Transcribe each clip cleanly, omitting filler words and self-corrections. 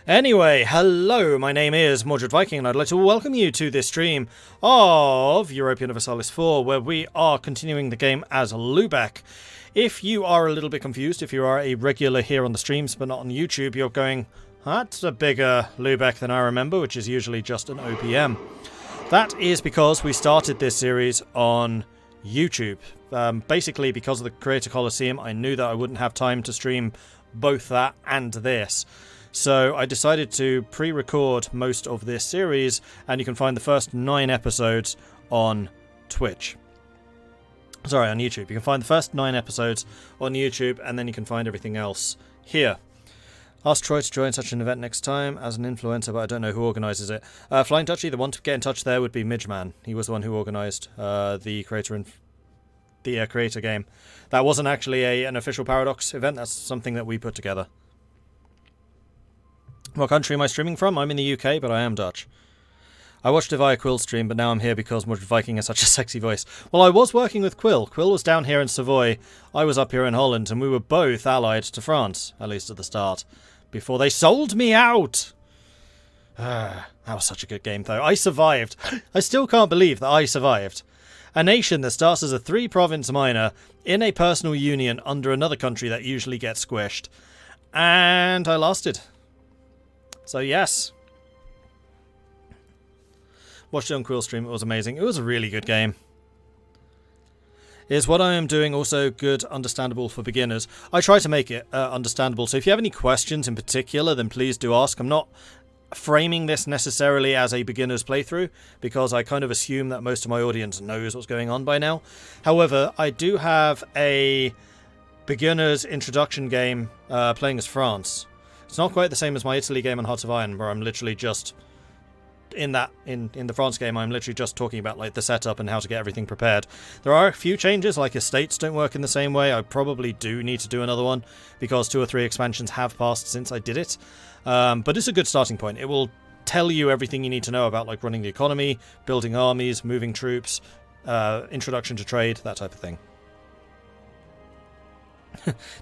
Anyway, hello, my name is Mordred Viking, and I'd like to welcome you to this stream of Europa Universalis IV, where we are continuing the game as Lubeck. If you are a little bit confused, if you are a regular here on the streams but not on YouTube, you're going, that's a bigger Lubeck than I remember, which is usually just an OPM. That is because we started this series on YouTube. Basically, because of the Creator Coliseum, I knew that I wouldn't have time to stream both that and this. So I decided to pre-record most of this series, and you can find the first 9 episodes on Twitch. Sorry, on YouTube. You can find the first 9 episodes on YouTube, and then you can find everything else here. Ask Troy to join such an event next time as an influencer, but I don't know who organises it. Flying Dutchie, the one to get in touch there would be Midgeman. He was the one who organised the creator game. That wasn't actually an official Paradox event. That's something that we put together. What country am I streaming from? I'm in the UK, but I am Dutch. I watched a via Quill stream, but now I'm here because Mordred Viking has such a sexy voice. Well, I was working with Quill. Quill was down here in Savoy. I was up here in Holland, and we were both allied to France, at least at the start, before they sold me out. That was such a good game, though. I survived. I still can't believe that I survived. A nation that starts as a 3-province minor in a personal union under another country that usually gets squished. And I lasted. So yes. Watched it on Quill stream, it was amazing. It was a really good game. Is what I am doing also good, understandable for beginners? I try to make it understandable, so if you have any questions in particular, then please do ask. I'm not framing this necessarily as a beginner's playthrough, because I kind of assume that most of my audience knows what's going on by now. However, I do have a beginner's introduction game playing as France. It's not quite the same as my Italy game on Hearts of Iron, where I'm literally just in the France game, I'm literally just talking about like the setup and how to get everything prepared. There are a few changes, like estates don't work in the same way. I probably do need to do another one because 2 or 3 expansions have passed since I did it. But it's a good starting point. It will tell you everything you need to know about like running the economy, building armies, moving troops, introduction to trade, that type of thing.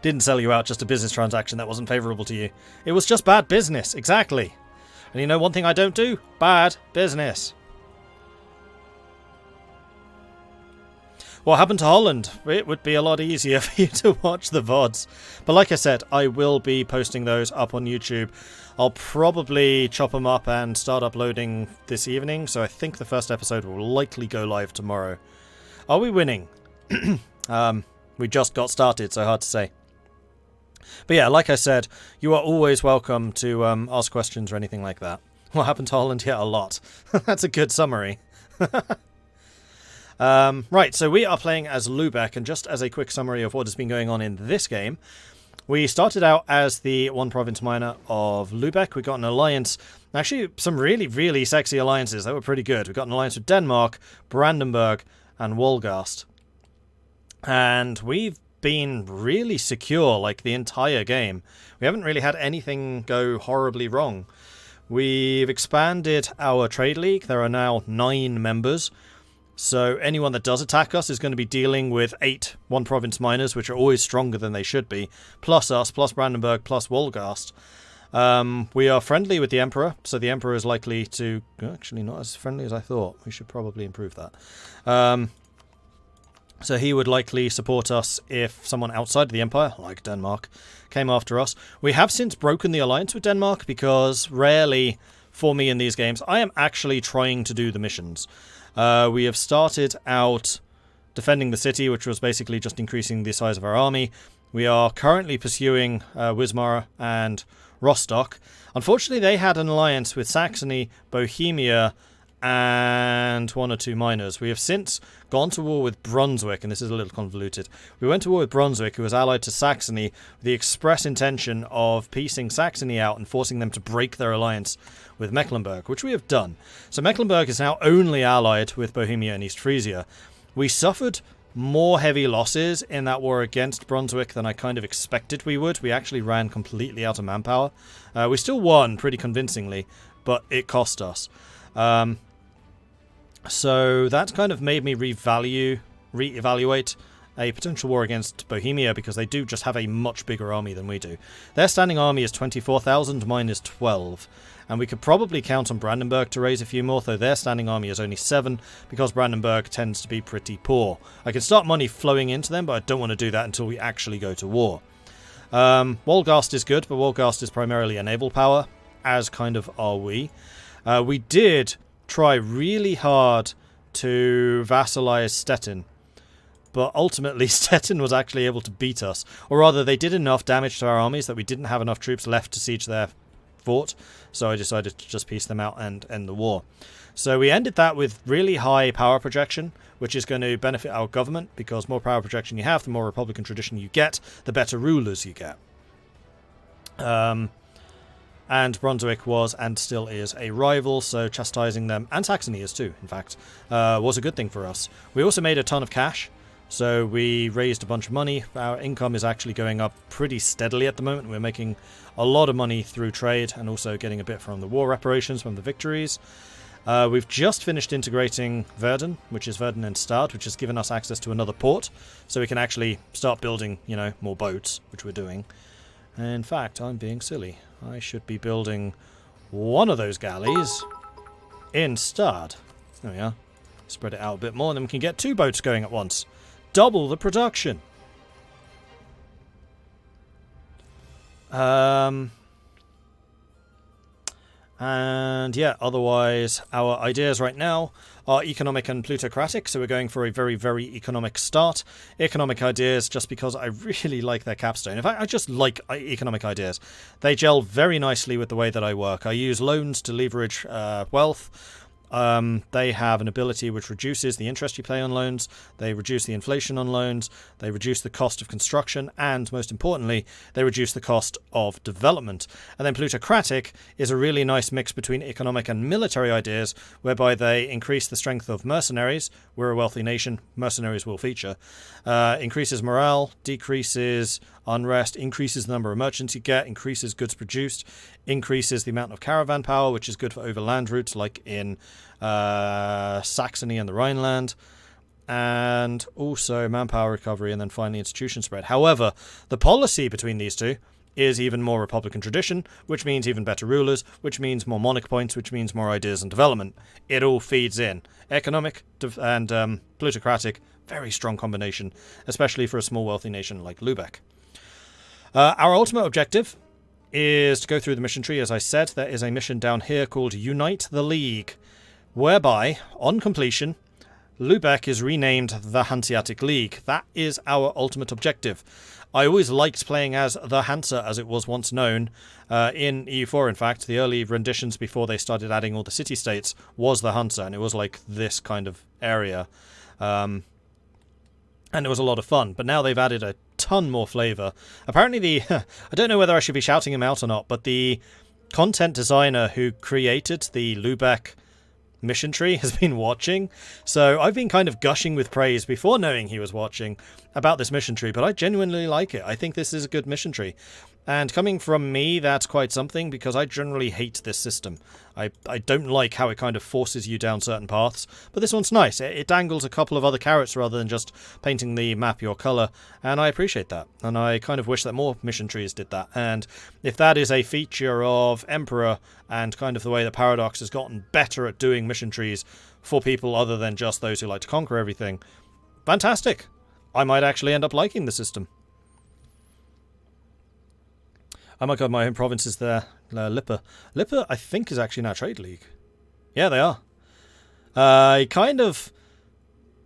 Didn't sell you out, just a business transaction that wasn't favourable to you. It was just bad business, exactly. And you know one thing I don't do? Bad business. What happened to Holland? It would be a lot easier for you to watch the VODs. But like I said, I will be posting those up on YouTube. I'll probably chop them up and start uploading this evening, so I think the first episode will likely go live tomorrow. Are we winning? We just got started, so hard to say. But yeah, like I said, you are always welcome to ask questions or anything like that. What happened to Holland? Yeah, a lot. That's a good summary. Right, so we are playing as Lubeck, and just as a quick summary of what has been going on in this game, we started out as the 1-province minor of Lubeck. We got an alliance, actually some really, really sexy alliances that were pretty good. We got an alliance with Denmark, Brandenburg, and Wolgast. And we've been really secure like the entire game. We haven't really had anything go horribly wrong. We've expanded our trade league. There are now 9 members. So anyone that does attack us is going to be dealing with 8 1-province minors, which are always stronger than they should be, plus us, plus Brandenburg, plus Wolgast. We are friendly with the Emperor, so the Emperor is likely to... Actually, not as friendly as I thought. We should probably improve that. So he would likely support us if someone outside of the Empire, like Denmark, came after us. We have since broken the alliance with Denmark because rarely, for me in these games, I am actually trying to do the missions. We have started out defending the city, which was basically just increasing the size of our army. We are currently pursuing Wismar and Rostock. Unfortunately, they had an alliance with Saxony, Bohemia, and 1 or 2 minors. We have since gone to war with Brunswick, and this is a little convoluted. We went to war with Brunswick, who was allied to Saxony, with the express intention of piecing Saxony out and forcing them to break their alliance with Mecklenburg, which we have done. So Mecklenburg is now only allied with Bohemia and East Frisia. We suffered more heavy losses in that war against Brunswick than I kind of expected we would. We actually ran completely out of manpower. We still won pretty convincingly, but it cost us. So that kind of made me reevaluate a potential war against Bohemia because they do just have a much bigger army than we do. Their standing army is 24,000, mine is 12. And we could probably count on Brandenburg to raise a few more, though their standing army is only 7, because Brandenburg tends to be pretty poor. I can start money flowing into them, but I don't want to do that until we actually go to war. Wolgast is good, but Wolgast is primarily a naval power, as kind of are we. We did try really hard to vassalize Stettin, but ultimately Stettin was actually able to beat us. Or rather, they did enough damage to our armies that we didn't have enough troops left to siege their fort, so I decided to just piece them out and end the war. So we ended that with really high power projection, which is going to benefit our government, because more power projection you have, the more Republican tradition you get, the better rulers you get. And Brunswick was, and still is, a rival, so chastising them, and Saxony is too, in fact, was a good thing for us. We also made a ton of cash, so we raised a bunch of money. Our income is actually going up pretty steadily at the moment. We're making a lot of money through trade, and also getting a bit from the war reparations from the victories. We've just finished integrating Verden, which is Verden and Stad, which has given us access to another port, so we can actually start building, you know, more boats, which we're doing. In fact, I'm being silly. I should be building one of those galleys in Stad. There we are. Spread it out a bit more, and then we can get 2 boats going at once. Double the production. And yeah, otherwise our ideas right now are economic and plutocratic, so we're going for a very, very economic start. Economic ideas just because I really like their capstone. In fact, I just like economic ideas. They gel very nicely with the way that I work. I use loans to leverage wealth. They have an ability which reduces the interest you pay on loans, they reduce the inflation on loans, they reduce the cost of construction, and most importantly, they reduce the cost of development. And then plutocratic is a really nice mix between economic and military ideas, whereby they increase the strength of mercenaries. We're a wealthy nation, mercenaries will feature. Increases morale, decreases unrest, increases the number of merchants you get, increases goods produced, increases the amount of caravan power, which is good for overland routes like in Saxony and the Rhineland, and also manpower recovery, and then finally institution spread. However, the policy between these two is even more Republican tradition, which means even better rulers, which means more monarch points, which means more ideas and development. It all feeds in. Economic and plutocratic, very strong combination, especially for a small wealthy nation like Lubeck. Our ultimate objective is to go through the mission tree. As I said, there is a mission down here called Unite the League, whereby, on completion, Lubeck is renamed the Hanseatic League. That is our ultimate objective. I always liked playing as the Hansa, as it was once known. In EU4, in fact, the early renditions before they started adding all the city-states was the Hansa, and it was like this kind of area. And it was a lot of fun, but now they've added a ton more flavour. Apparently I don't know whether I should be shouting him out or not, but the content designer who created the Lubeck mission tree has been watching, so I've been kind of gushing with praise before knowing he was watching about this mission tree, but I genuinely like it. I think this is a good mission tree. And coming from me, that's quite something, because I generally hate this system. I don't like how it kind of forces you down certain paths, but this one's nice. It dangles a couple of other carrots rather than just painting the map your colour, and I appreciate that. And I kind of wish that more mission trees did that. And if that is a feature of Emperor, and kind of the way that Paradox has gotten better at doing mission trees for people other than just those who like to conquer everything, fantastic! I might actually end up liking the system. Oh my god, my home province is there. Lippe. Lippe, I think, is actually now Trade League. Yeah, they are. I kind of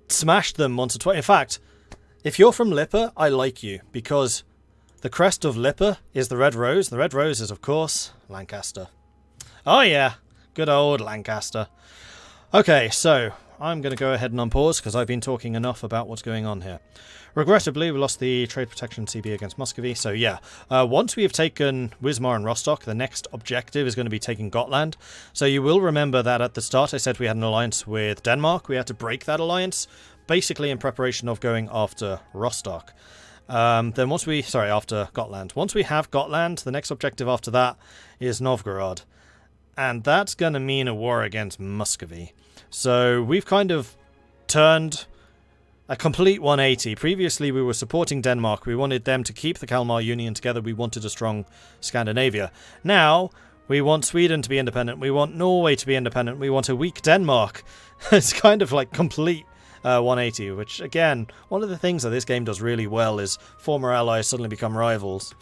smashed them once or twice. In fact, if you're from Lippe, I like you, because the crest of Lippe is the Red Rose. The Red Rose is, of course, Lancaster. Oh yeah, good old Lancaster. Okay, so I'm going to go ahead and unpause, because I've been talking enough about what's going on here. Regrettably, we lost the trade protection CB against Muscovy, so yeah. Once we have taken Wismar and Rostock, the next objective is going to be taking Gotland. So you will remember that at the start I said we had an alliance with Denmark. We had to break that alliance, basically in preparation of going after Rostock. Then once we... Sorry, after Gotland. Once we have Gotland, the next objective after that is Novgorod. And that's going to mean a war against Muscovy. So we've kind of turned A complete 180. Previously, we were supporting Denmark. We wanted them to keep the Kalmar Union together. We wanted a strong Scandinavia. Now, we want Sweden to be independent. We want Norway to be independent. We want a weak Denmark. It's kind of like complete 180, which, again, one of the things that this game does really well is former allies suddenly become rivals.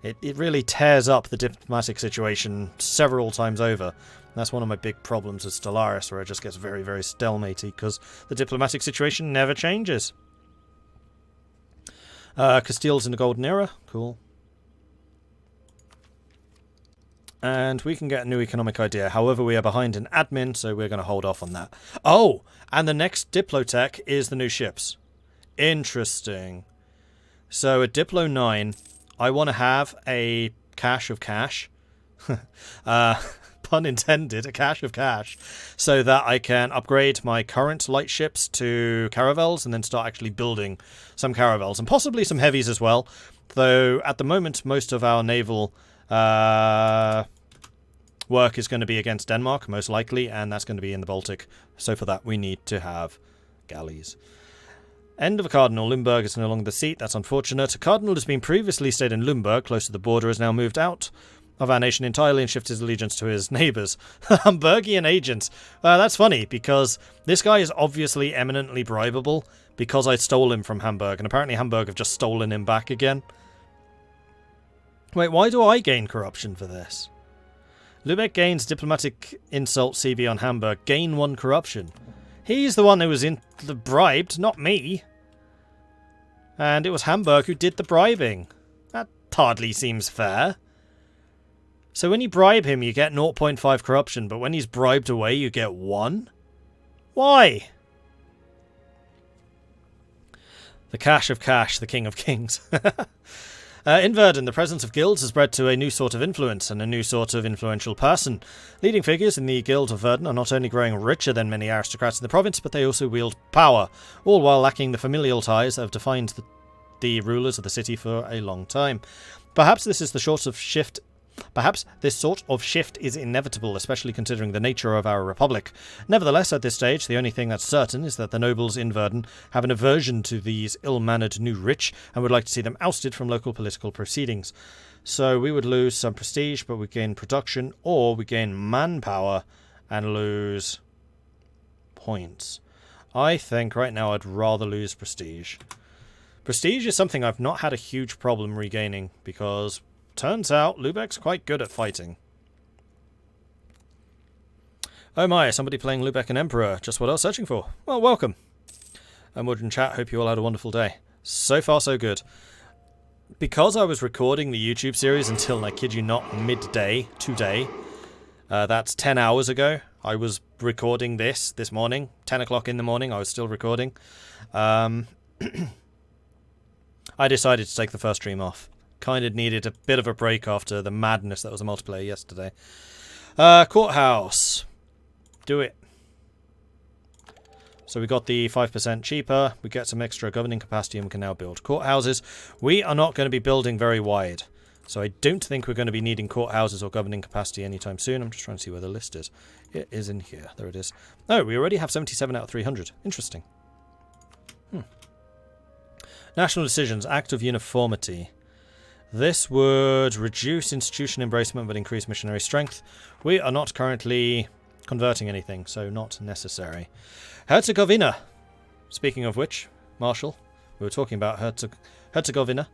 It really tears up the diplomatic situation several times over. That's one of my big problems with Stellaris, where it just gets very, very stalematy, because the diplomatic situation never changes. Castile's in the Golden Era. Cool. And we can get a new economic idea. However, we are behind in admin, so we're going to hold off on that. Oh! And the next Diplotech is the new ships. Interesting. So at Diplo 9, I want to have a cache of cash. Pun intended, a cache of cash. So that I can upgrade my current light ships to caravels and then start actually building some caravels. And possibly some heavies as well. Though at the moment, most of our naval work is going to be against Denmark, most likely, and that's going to be in the Baltic. So for that, we need to have galleys. End of a cardinal. Limburg is no longer the seat. That's unfortunate. A cardinal has been previously stayed in Limburg, close to the border, has now moved out of our nation entirely and shifted his allegiance to his neighbours. Hamburgian agents. That's funny, because this guy is obviously eminently bribable, because I stole him from Hamburg, and apparently Hamburg have just stolen him back again. Wait, why do I gain corruption for this? Lubeck gains diplomatic insult CV on Hamburg. Gain 1 corruption. He's the one who was bribed, not me. And it was Hamburg who did the bribing. That hardly seems fair. So when you bribe him, you get 0.5 corruption, but when he's bribed away, you get 1? Why? The cache of cash, the king of kings. In Verdun, the presence of guilds has bred to a new sort of influence and a new sort of influential person. Leading figures in the Guild of Verdun are not only growing richer than many aristocrats in the province, but they also wield power, all while lacking the familial ties that have defined the rulers of the city for a long time. Perhaps this sort of shift is inevitable, especially considering the nature of our republic. Nevertheless, at this stage, the only thing that's certain is that the nobles in Verdun have an aversion to these ill-mannered new rich and would like to see them ousted from local political proceedings. So we would lose some prestige, but we gain production, or we gain manpower and lose points. I think right now I'd rather lose prestige. Prestige is something I've not had a huge problem regaining, because turns out Lubeck's quite good at fighting. Oh my, somebody playing Lubeck and Emperor. Just what I was searching for. Well, welcome. Mordred and chat, hope you all had a wonderful day. So far, so good. Because I was recording the YouTube series until, I kid you not, midday today. That's 10 hours ago. I was recording this morning. 10 o'clock in the morning, I was still recording. I decided to take the first stream off. Kind of needed a bit of a break after the madness that was a multiplayer yesterday. Courthouse. Do it. So we got the 5% cheaper. We get some extra governing capacity and we can now build courthouses. We are not going to be building very wide. So I don't think we're going to be needing courthouses or governing capacity anytime soon. I'm just trying to see where the list is. It is in here. There it is. Oh, we already have 77 out of 300. Interesting. National decisions. Act of uniformity. This would reduce institution embracement but increase missionary strength. We are not currently converting anything, so not necessary. Herzegovina. Speaking of which, Marshal, we were talking about Herzegovina.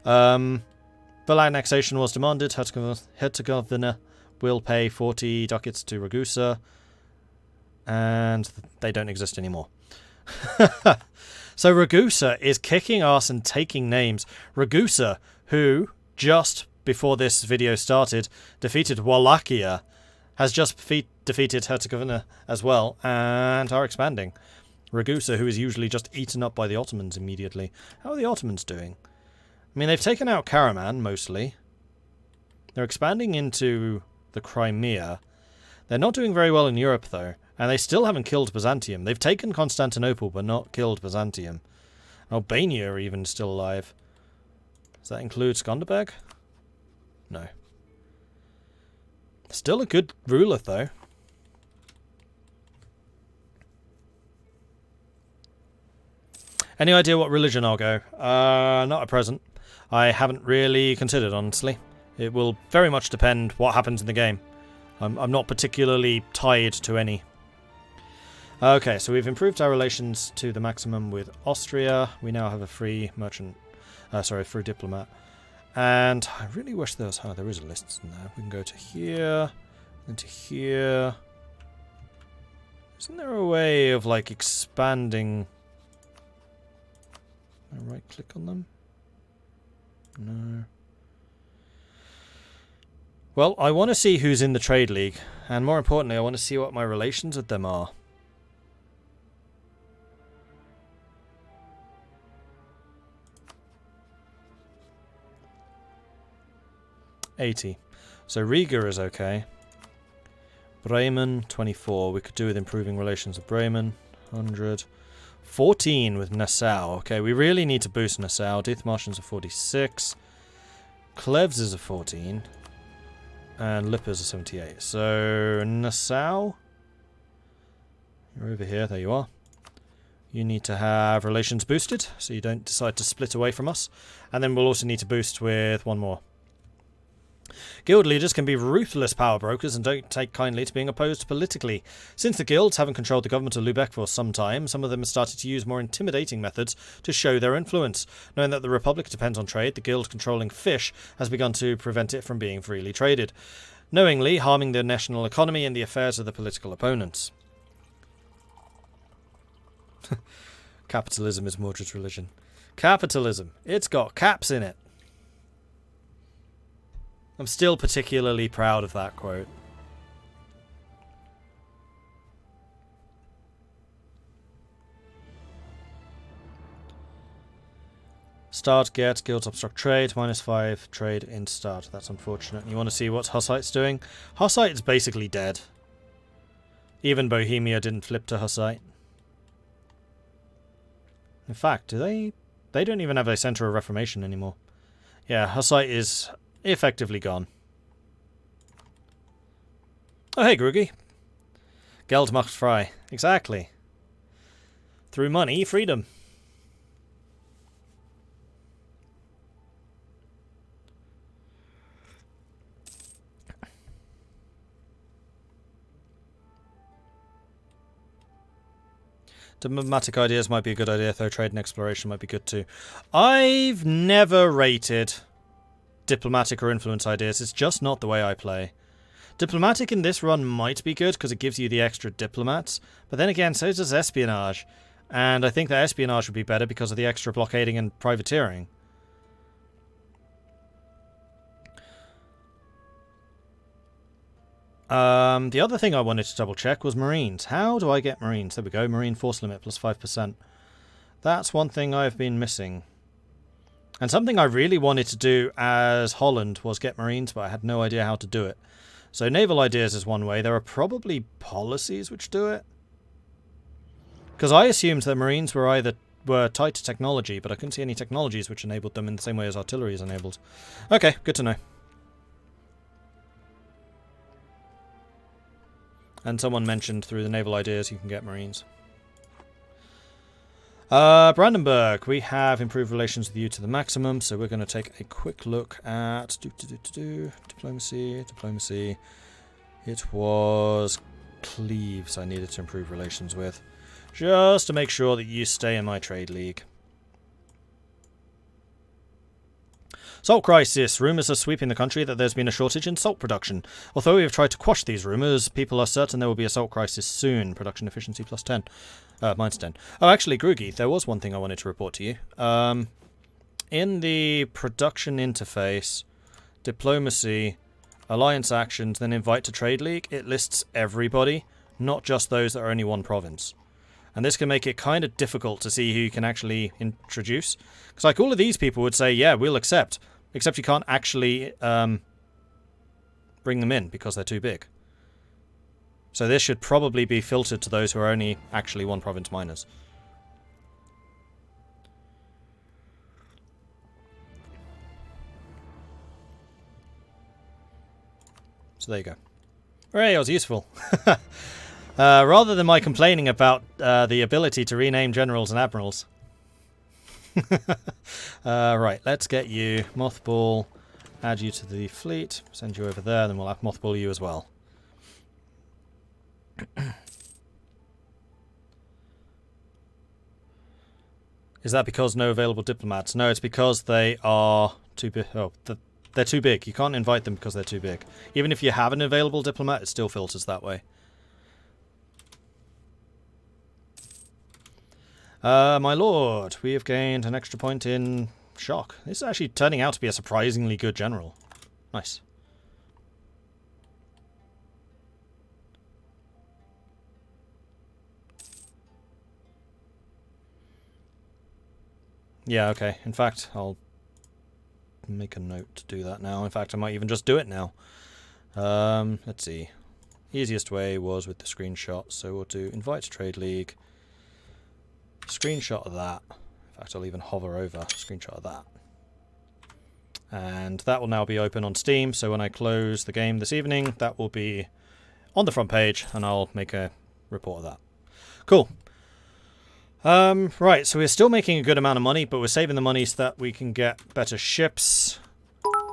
Full annexation was demanded. Herzegovina will pay 40 ducats to Ragusa, and they don't exist anymore. So Ragusa is kicking ass and taking names. Ragusa, who, just before this video started, defeated Wallachia, has just defeated Herzegovina as well, and are expanding. Ragusa, who is usually just eaten up by the Ottomans immediately. How are the Ottomans doing? I mean, they've taken out Karaman, mostly. They're expanding into the Crimea. They're not doing very well in Europe, though, and they still haven't killed Byzantium. They've taken Constantinople, but not killed Byzantium. Albania are even still alive. Does that include Skanderberg? No. Still a good ruler, though. Any idea what religion I'll go? Not at present. I haven't really considered, honestly. It will very much depend what happens in the game. I'm not particularly tied to any. Okay, so we've improved our relations to the maximum with Austria. We now have a free merchant, free diplomat. And I really wish there was, there is a list in there. We can go to here, and to here. Isn't there a way of, like, expanding? Can I right click on them? No. Well, I want to see who's in the trade league, and more importantly, I want to see what my relations with them are. $80. So Riga is okay. Bremen, 24. We could do with improving relations with Bremen. 100. 14 with Nassau. Okay, we really need to boost Nassau. Dithmarschen's a 46. Klevs is a 14. And Lipper's a 78. So, Nassau. You're over here. There you are. You need to have relations boosted, so you don't decide to split away from us. And then we'll also need to boost with one more. Guild leaders can be ruthless power brokers and don't take kindly to being opposed politically. Since the guilds haven't controlled the government of Lubeck for some time, some of them have started to use more intimidating methods to show their influence. Knowing that the Republic depends on trade, the guild controlling fish has begun to prevent it from being freely traded, knowingly harming the national economy and the affairs of the political opponents. Capitalism is Mordred's religion. Capitalism. It's got caps in it. I'm still particularly proud of that quote. Start, get, guilds obstruct trade, -5, trade in start. That's unfortunate. You want to see what Hussite's doing? Hussite is basically dead. Even Bohemia didn't flip to Hussite. In fact, do they? They don't even have a Centre of Reformation anymore. Yeah, Hussite is effectively gone. Oh, hey, Grugi. Geld macht frei. Exactly. Through money, freedom. Diplomatic ideas might be a good idea, though trade and exploration might be good too. I've never rated diplomatic or influence ideas. It's just not the way I play. Diplomatic in this run might be good because it gives you the extra diplomats, but then again, so does espionage. And I think that espionage would be better because of the extra blockading and privateering. The other thing I wanted to double check was Marines. How do I get Marines? There we go, Marine force limit plus 5%. That's one thing I've been missing. And something I really wanted to do as Holland was get Marines, but I had no idea how to do it. So naval ideas is one way. There are probably policies which do it. Because I assumed that Marines were tied to technology, but I couldn't see any technologies which enabled them in the same way as artillery is enabled. Okay, good to know. And someone mentioned through the naval ideas you can get Marines. Brandenburg, we have improved relations with you to the maximum, so we're going to take a quick look at diplomacy. It was Cleves I needed to improve relations with, just to make sure that you stay in my trade league. Salt crisis. Rumours are sweeping the country that there's been a shortage in salt production. Although we have tried to quash these rumours, people are certain there will be a salt crisis soon. Production efficiency plus 10. Minus 10. Oh, actually, Grugi, there was one thing I wanted to report to you. In the production interface, diplomacy, alliance actions, then invite to trade league, it lists everybody, not just those that are only one province. And this can make it kind of difficult to see who you can actually introduce. Because like all of these people would say, yeah, we'll accept. Except you can't actually bring them in because they're too big. So this should probably be filtered to those who are only actually one province miners. So there you go. Hooray, it was useful. Rather than my complaining about the ability to rename generals and admirals. Right, let's get you. Mothball, add you to the fleet, send you over there, then we'll have mothball you as well. Is that because no available diplomats? No, it's because they are too big. Oh, they're too big. You can't invite them because they're too big. Even if you have an available diplomat, it still filters that way. My lord, we have gained an extra point in shock. This is actually turning out to be a surprisingly good general. Nice. Yeah, okay. In fact, I'll make a note to do that now. In fact, I might even just do it now. Let's see. Easiest way was with the screenshot, so we'll do invite to Trade League. Screenshot of that. In fact, I'll even hover over screenshot of that. And that will now be open on Steam, so when I close the game this evening, that will be on the front page, and I'll make a report of that. Cool. Right, so we're still making a good amount of money, but we're saving the money so that we can get better ships.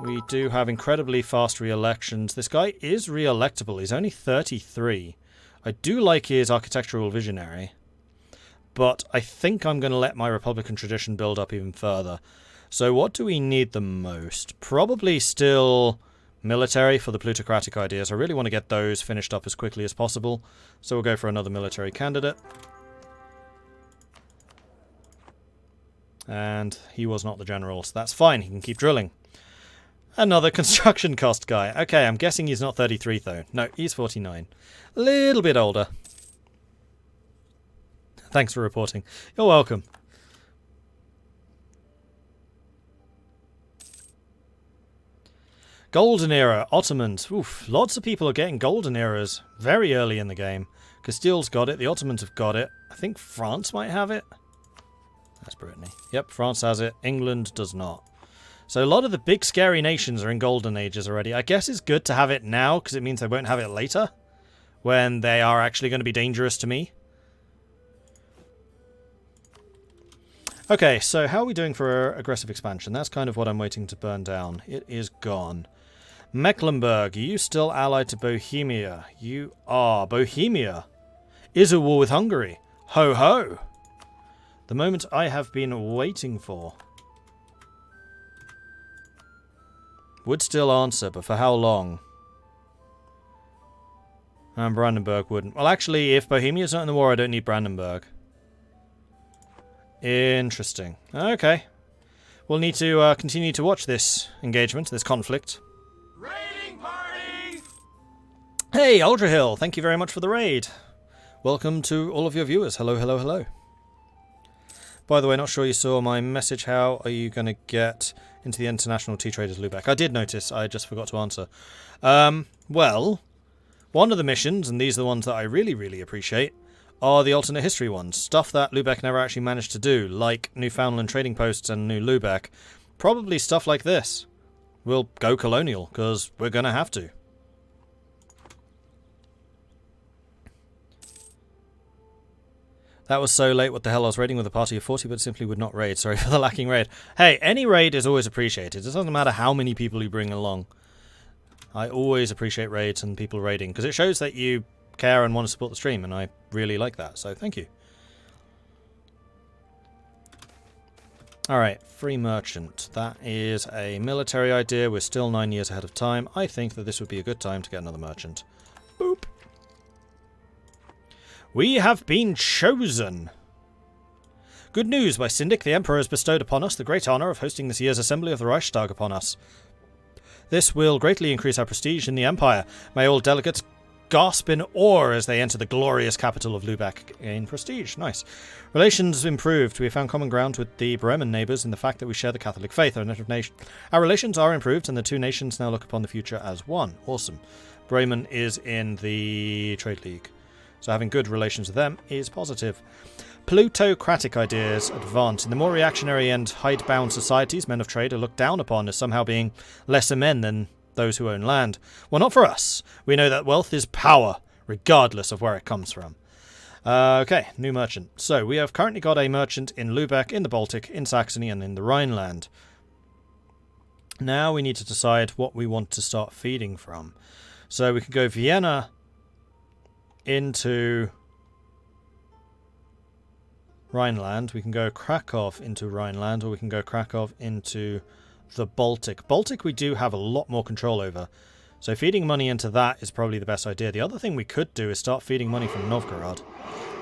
We do have incredibly fast re-elections. This guy is re-electable. He's only 33. I do like his architectural visionary, but I think I'm going to let my Republican tradition build up even further. So what do we need the most? Probably still military for the plutocratic ideas. I really want to get those finished up as quickly as possible. So we'll go for another military candidate. And he was not the general, so that's fine. He can keep drilling. Another construction cost guy. Okay, I'm guessing he's not 33 though. No, he's 49. A little bit older. Thanks for reporting. You're welcome. Golden Era, Ottomans. Oof, lots of people are getting Golden Eras very early in the game. Castile's got it, the Ottomans have got it. I think France might have it. That's Brittany. Yep, France has it. England does not. So a lot of the big scary nations are in Golden Ages already. I guess it's good to have it now because it means they won't have it later when they are actually going to be dangerous to me. Okay, so how are we doing for aggressive expansion? That's kind of what I'm waiting to burn down. It is gone. Mecklenburg, are you still allied to Bohemia? You are. Bohemia is at war with Hungary. Ho ho! The moment I have been waiting for. Would still answer, but for how long? And Brandenburg wouldn't. Well, actually, if Bohemia's not in the war, I don't need Brandenburg. Interesting. Okay. We'll need to continue to watch this engagement, this conflict. Raiding party! Hey, Uldrahill, thank you very much for the raid. Welcome to all of your viewers. Hello, hello, hello. By the way, not sure you saw my message. How are you going to get into the International Tea Traders Lubeck? I did notice. I just forgot to answer. Well, one of the missions, and these are the ones that I really, really appreciate, are the alternate history ones. Stuff that Lubeck never actually managed to do, like Newfoundland trading posts and New Lubeck. Probably stuff like this. We'll go colonial, because we're going to have to. That was so late, what the hell, I was raiding with a party of 40 but simply would not raid. Sorry for the lacking raid. Hey, any raid is always appreciated. It doesn't matter how many people you bring along. I always appreciate raids and people raiding, because it shows that you care and want to support the stream, and I really like that, so thank you. Alright, free merchant. That is a military idea. We're still 9 years ahead of time. I think that this would be a good time to get another merchant. Boop. We have been chosen! Good news, my Syndic, the Emperor has bestowed upon us the great honour of hosting this year's assembly of the Reichstag upon us. This will greatly increase our prestige in the Empire. May all delegates gasp in awe as they enter the glorious capital of Lubeck. Gain prestige. Nice. Relations improved. We have found common ground with the Bremen neighbours in the fact that we share the Catholic faith. Our relations are improved, and the two nations now look upon the future as one. Awesome. Bremen is in the Trade League, so having good relations with them is positive. Plutocratic ideas advance. In the more reactionary and hidebound societies, men of trade are looked down upon as somehow being lesser men than those who own land. Well, not for us. We know that wealth is power, regardless of where it comes from. Okay, new merchant. So we have currently got a merchant in Lubeck, in the Baltic, in Saxony, and in the Rhineland. Now we need to decide what we want to start feeding from. So we can go Vienna into Rhineland. We can go Krakow into Rhineland, or we can go Krakow into the Baltic. Baltic we do have a lot more control over. So feeding money into that is probably the best idea. The other thing we could do is start feeding money from Novgorod.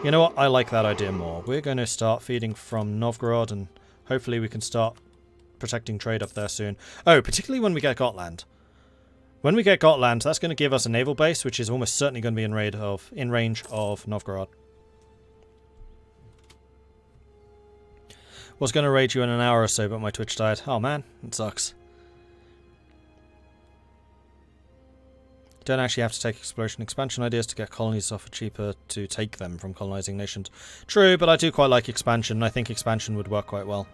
You know what? I like that idea more. We're going to start feeding from Novgorod, and hopefully we can start protecting trade up there soon. Oh, particularly when we get Gotland. When we get Gotland, that's going to give us a naval base, which is almost certainly going to be in range of Novgorod. Was going to raid you in an hour or so, but my Twitch died. Oh man, it sucks. Don't actually have to take exploration expansion ideas to get colonies offer cheaper to take them from colonizing nations. True, but I do quite like expansion, and I think expansion would work quite well.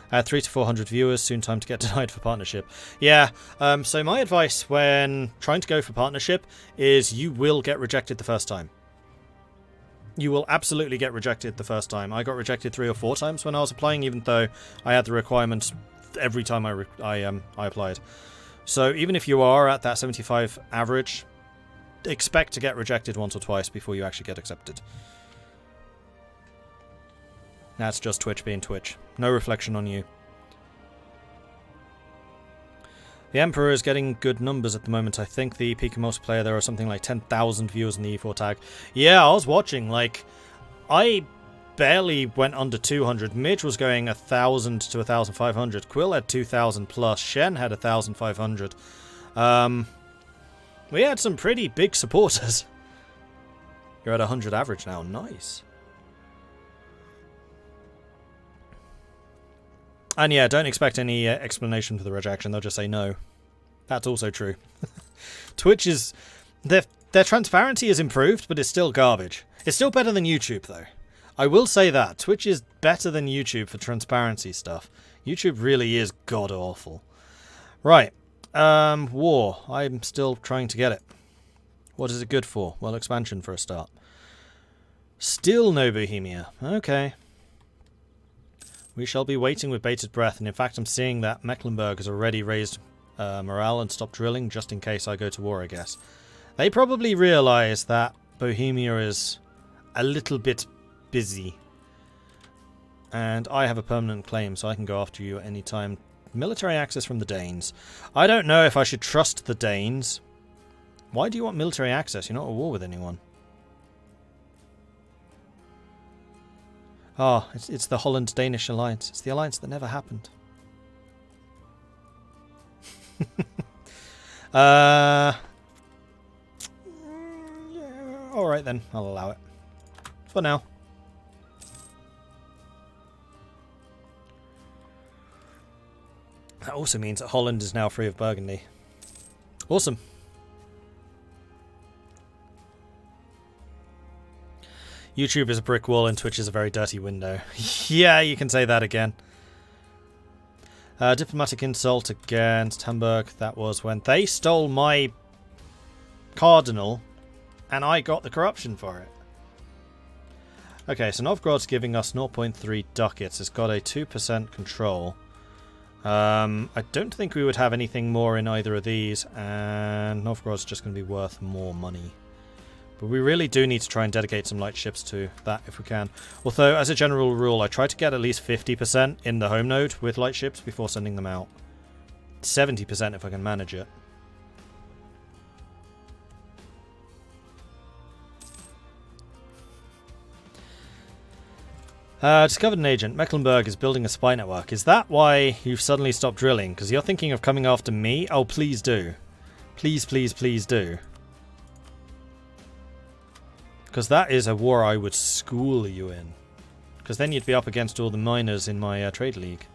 300 to 400 viewers, soon time to get denied for partnership. Yeah, so my advice when trying to go for partnership is you will get rejected the first time. You will absolutely get rejected the first time. I got rejected 3 or 4 times when I was applying, even though I had the requirements every time I applied. So even if you are at that 75 average, expect to get rejected once or twice before you actually get accepted. That's just Twitch being Twitch. No reflection on you. The Emperor is getting good numbers at the moment. I think the peak of multiplayer there are something like 10,000 viewers in the E4 tag. Yeah, I was watching. Like, I barely went under 200. Midge was going 1,000 to 1,500. Quill had 2,000 plus. Shen had 1,500. We had some pretty big supporters. You're at 100 average now. Nice. And yeah, don't expect any explanation for the rejection. They'll just say no. That's also true. Twitch is... Their transparency is improved, but it's still garbage. It's still better than YouTube, though. I will say that. Twitch is better than YouTube for transparency stuff. YouTube really is god-awful. Right. War. I'm still trying to get it. What is it good for? Well, expansion for a start. Still no Bohemia. Okay. We shall be waiting with bated breath, and in fact I'm seeing that Mecklenburg has already raised morale and stopped drilling, just in case I go to war, I guess. They probably realise that Bohemia is a little bit busy. And I have a permanent claim, so I can go after you at any time. Military access from the Danes. I don't know if I should trust the Danes. Why do you want military access? You're not at war with anyone. Oh, it's the Holland-Danish alliance. It's the alliance that never happened. Yeah, alright then, I'll allow it. For now. That also means that Holland is now free of Burgundy. Awesome. YouTube is a brick wall and Twitch is a very dirty window. Yeah, you can say that again. Diplomatic insult against Hamburg. That was when they stole my cardinal and I got the corruption for it. Okay, so Novgorod's giving us 0.3 ducats. It's got a 2% control. I don't think we would have anything more in either of these, and Novgorod's just going to be worth more money. But we really do need to try and dedicate some light ships to that if we can. Although, as a general rule, I try to get at least 50% in the home node with light ships before sending them out. 70% if I can manage it. Discovered an agent. Mecklenburg is building a spy network. Is that why you've suddenly stopped drilling? Because you're thinking of coming after me? Oh, please do. Please, please, please do. Because that is a war I would school you in. Because then you'd be up against all the miners in my trade league.